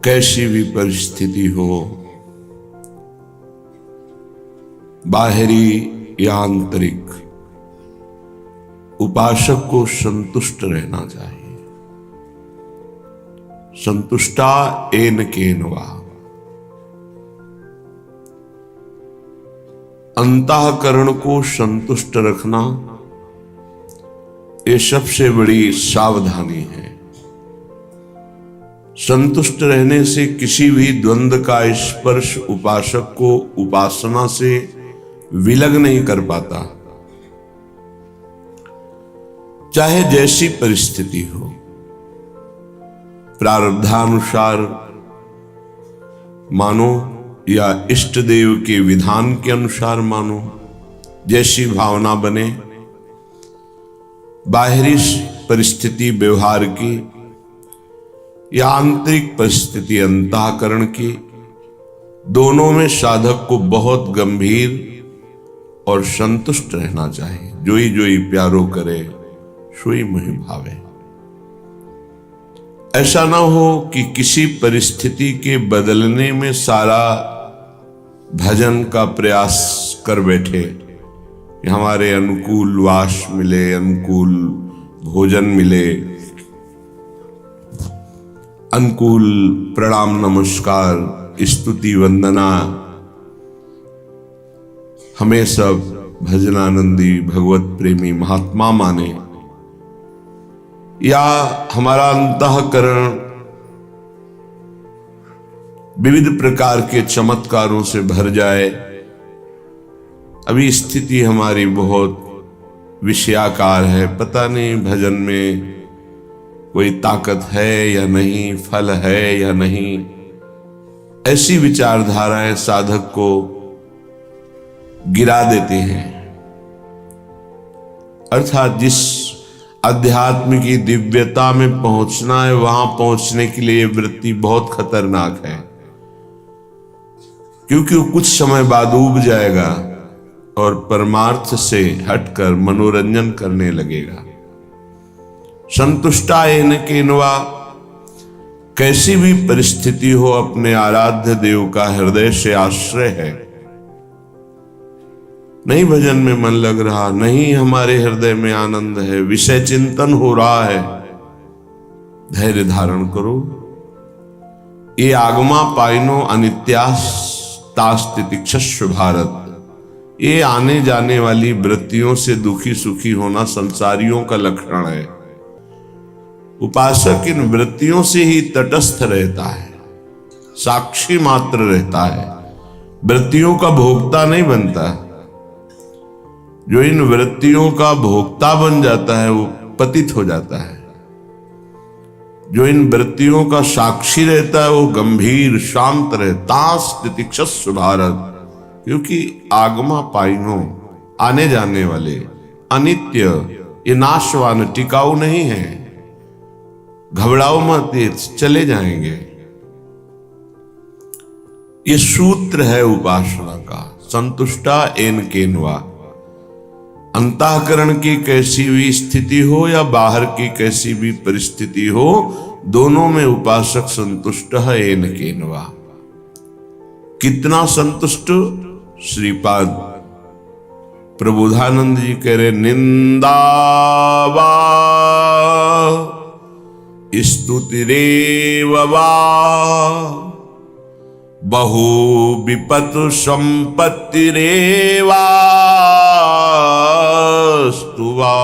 कैसी भी परिस्थिति हो, बाहरी या आंतरिक, उपासक को संतुष्ट रहना चाहिए। संतुष्टा एन केनवा, अंतःकरण को संतुष्ट रखना ये सबसे बड़ी सावधानी है। संतुष्ट रहने से किसी भी द्वंद्व का स्पर्श उपासक को उपासना से विलग नहीं कर पाता, चाहे जैसी परिस्थिति हो। प्रारब्धानुसार मानो या इष्ट देव के विधान के अनुसार मानो, जैसी भावना बने। बाहरी परिस्थिति व्यवहार की या आंतरिक परिस्थिति अंतःकरण की, दोनों में साधक को बहुत गंभीर और संतुष्ट रहना चाहिए। जोई जोई प्यारो करे सोई मोहि भावे। ऐसा ना हो कि किसी परिस्थिति के बदलने में सारा भजन का प्रयास कर बैठे कि हमारे अनुकूल वास मिले, अनुकूल भोजन मिले, अनुकूल प्रणाम नमस्कार स्तुति वंदना हमें सब भजनानंदी भगवत प्रेमी महात्मा माने, या हमारा अंतःकरण विविध प्रकार के चमत्कारों से भर जाए। अभी स्थिति हमारी बहुत विषयाकार है, पता नहीं भजन में कोई ताकत है या नहीं, फल है या नहीं। ऐसी विचारधाराएं साधक को गिरा देते हैं। अर्थात जिस अध्यात्म की दिव्यता में पहुंचना है, वहां पहुंचने के लिए वृत्ति बहुत खतरनाक है, क्योंकि वो कुछ समय बाद उब जाएगा और परमार्थ से हटकर मनोरंजन करने लगेगा। संतुष्टा एन केनवा, कैसी भी परिस्थिति हो अपने आराध्य देव का हृदय से आश्रय है। नहीं भजन में मन लग रहा, नहीं हमारे हृदय में आनंद है, विषय चिंतन हो रहा है, धैर्य धारण करो। ये आगमा पाइनो अनित्यास्तास्तितिक्षस्व भारत। ये आने जाने वाली वृत्तियों से दुखी सुखी होना संसारियों का लक्षण है। उपासक इन वृत्तियों से ही तटस्थ रहता है, साक्षी मात्र रहता है, वृत्तियों का भोक्ता नहीं बनता। जो इन वृत्तियों का भोक्ता बन जाता है वो पतित हो जाता है। जो इन वृत्तियों का साक्षी रहता है वो गंभीर शांत रहता। तितिक्षस्व भारत, क्योंकि आगमा पाइनो, आने जाने वाले, अनित्य, ये नाशवान, टिकाऊ नहीं है। घबराओ मत, ये चले जाएंगे। ये सूत्र है उपासना का। संतुष्टा एन केनवा, अंतःकरण की कैसी भी स्थिति हो या बाहर की कैसी भी परिस्थिति हो, दोनों में उपासक संतुष्ट है एन केनवा। कितना संतुष्ट? श्रीपाद प्रबोधानंद जी कह रहे, निंदावा स्तुतिरेव वा बहु विपतु संपत्तिरेवा स्तुवा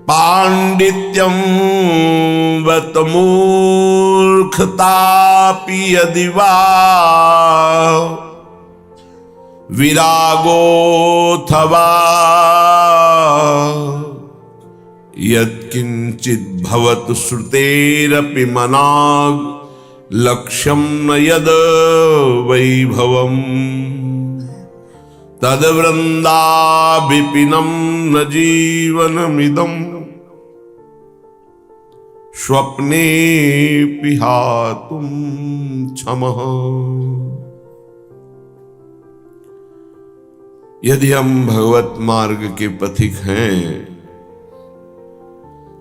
पांडित्यं वत मूर्खतापि यदि वा विरागोऽथवा यत्किंचित् भवतु श्रुतेरपि मनाग लक्ष्यं न यद वैभवम् तद्वृंदा विपिनं न जीवनमिदम् स्वप्ने पिहातुं क्षमः। यदि हम भगवत मार्ग के पथिक हैं,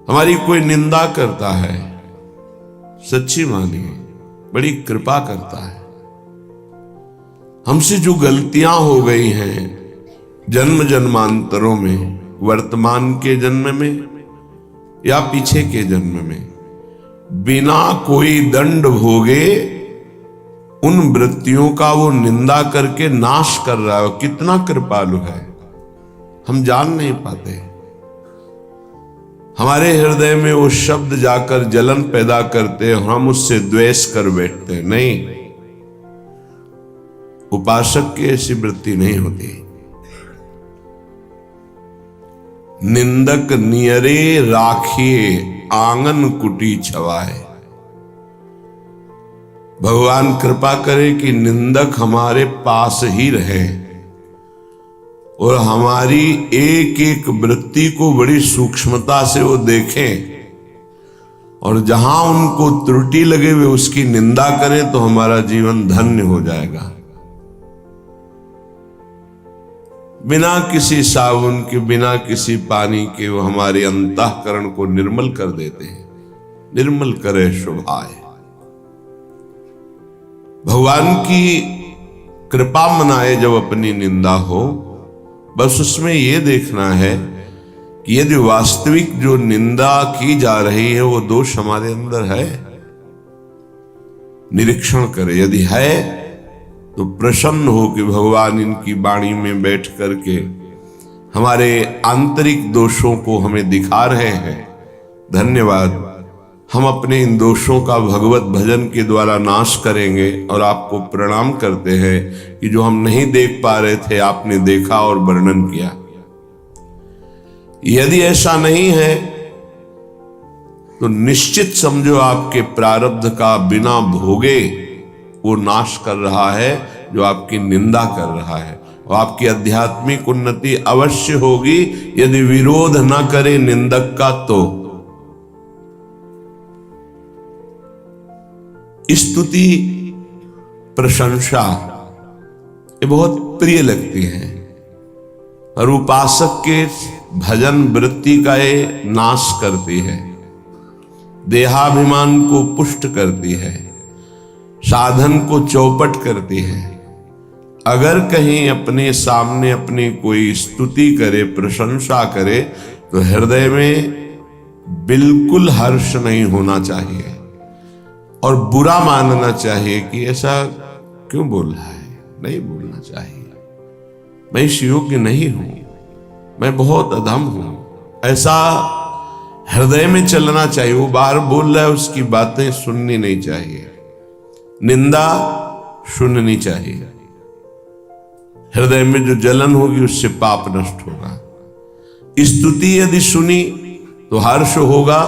हमारी कोई निंदा करता है, सच्ची मानिए, बड़ी कृपा करता है। हमसे जो गलतियां हो गई हैं जन्म जन्मांतरों में, वर्तमान के जन्म में या पीछे के जन्म में, बिना कोई दंड भोगे उन वृत्तियों का वो निंदा करके नाश कर रहा है। कितना कृपालु है, हम जान नहीं पाते। हमारे हृदय में वो शब्द जाकर जलन पैदा करते और हम उससे द्वेष कर बैठते। नहीं, उपासक की ऐसी वृत्ति नहीं होती। निंदक नियरे राखिए आंगन कुटी छवाए। भगवान कृपा करे कि निंदक हमारे पास ही रहे और हमारी एक एक वृत्ति को बड़ी सूक्ष्मता से वो देखें और जहां उनको त्रुटि लगे वे उसकी निंदा करें, तो हमारा जीवन धन्य हो जाएगा। बिना किसी साबुन के, बिना किसी पानी के वो हमारे अंतःकरण को निर्मल कर देते हैं। निर्मल करे शुभाए। भगवान की कृपा मनाए जब अपनी निंदा हो, बस उसमें यह देखना है कि यदि वास्तविक जो निंदा की जा रही है वो दोष हमारे अंदर है, निरीक्षण करे। यदि है तो प्रसन्न हो कि भगवान इनकी वाणी में बैठ करके हमारे आंतरिक दोषों को हमें दिखा रहे हैं। धन्यवाद, हम अपने इन दोषों का भगवत भजन के द्वारा नाश करेंगे और आपको प्रणाम करते हैं कि जो हम नहीं देख पा रहे थे आपने देखा और वर्णन किया। यदि ऐसा नहीं है तो निश्चित समझो आपके प्रारब्ध का बिना भोगे वो नाश कर रहा है जो आपकी निंदा कर रहा है। और आपकी आध्यात्मिक उन्नति अवश्य होगी यदि विरोध न करे निंदक का। तो स्तुति प्रशंसा ये बहुत प्रिय लगती है और उपासक के भजन वृत्ति का ये नाश करती है, देहाभिमान को पुष्ट करती है, साधन को चौपट करती है। अगर कहीं अपने सामने अपनी कोई स्तुति करे, प्रशंसा करे, तो हृदय में बिल्कुल हर्ष नहीं होना चाहिए और बुरा मानना चाहिए कि ऐसा क्यों बोल रहा है। नहीं बोलना चाहिए, मैं इस योग्य नहीं हूं, मैं बहुत अधम हूं, ऐसा हृदय में चलना चाहिए। वो बाहर बोल रहा है उसकी बातें सुननी नहीं चाहिए, निंदा सुननी चाहिए। हृदय में जो जलन होगी उससे पाप नष्ट होगा। स्तुति यदि सुनी तो हर्ष होगा,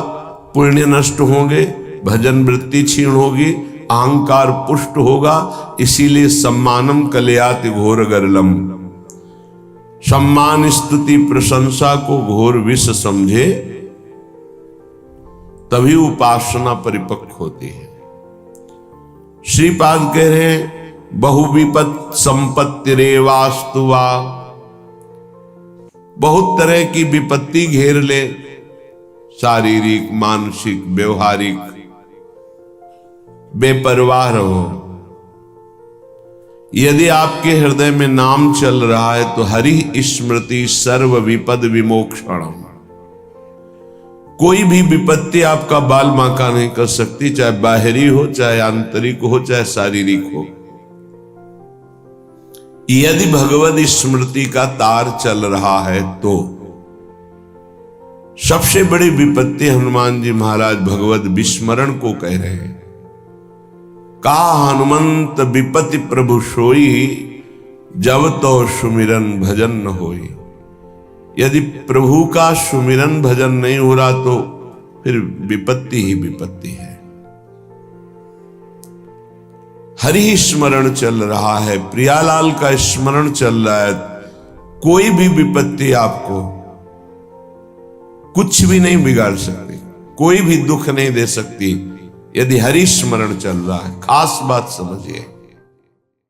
पुण्य नष्ट होंगे, भजन वृत्ति क्षीण होगी, अहंकार पुष्ट होगा। इसीलिए सम्मानम कलयाति घोर गरलम, सम्मान स्तुति प्रशंसा को घोर विष समझे तभी उपासना परिपक्व होती है। श्रीपाद कह रहे हैं बहुविपत संपत्ति रे वास्तुवा, बहुत तरह की विपत्ति घेर ले, शारीरिक मानसिक व्यवहारिक, बेपरवाह रहो। यदि आपके हृदय में नाम चल रहा है तो हरि स्मृति सर्व विपद विमोक्षणम। कोई भी विपत्ति आपका बाल बांका नहीं कर सकती, चाहे बाहरी हो, चाहे आंतरिक हो, चाहे शारीरिक हो। यदि भगवत स्मृति का तार चल रहा है तो सबसे बड़ी विपत्ति हनुमान जी महाराज भगवत विस्मरण को कह रहे हैं। का हनुमंत विपत्ति प्रभु सोई, जब तो सुमिरन भजन न होई। यदि प्रभु का सुमिरन भजन नहीं हो रहा तो फिर विपत्ति ही विपत्ति है। हरि स्मरण चल रहा है, प्रियालाल का स्मरण चल रहा है, कोई भी विपत्ति आपको कुछ भी नहीं बिगाड़ सकती, कोई भी दुख नहीं दे सकती यदि हरि स्मरण चल रहा है। खास बात समझिए।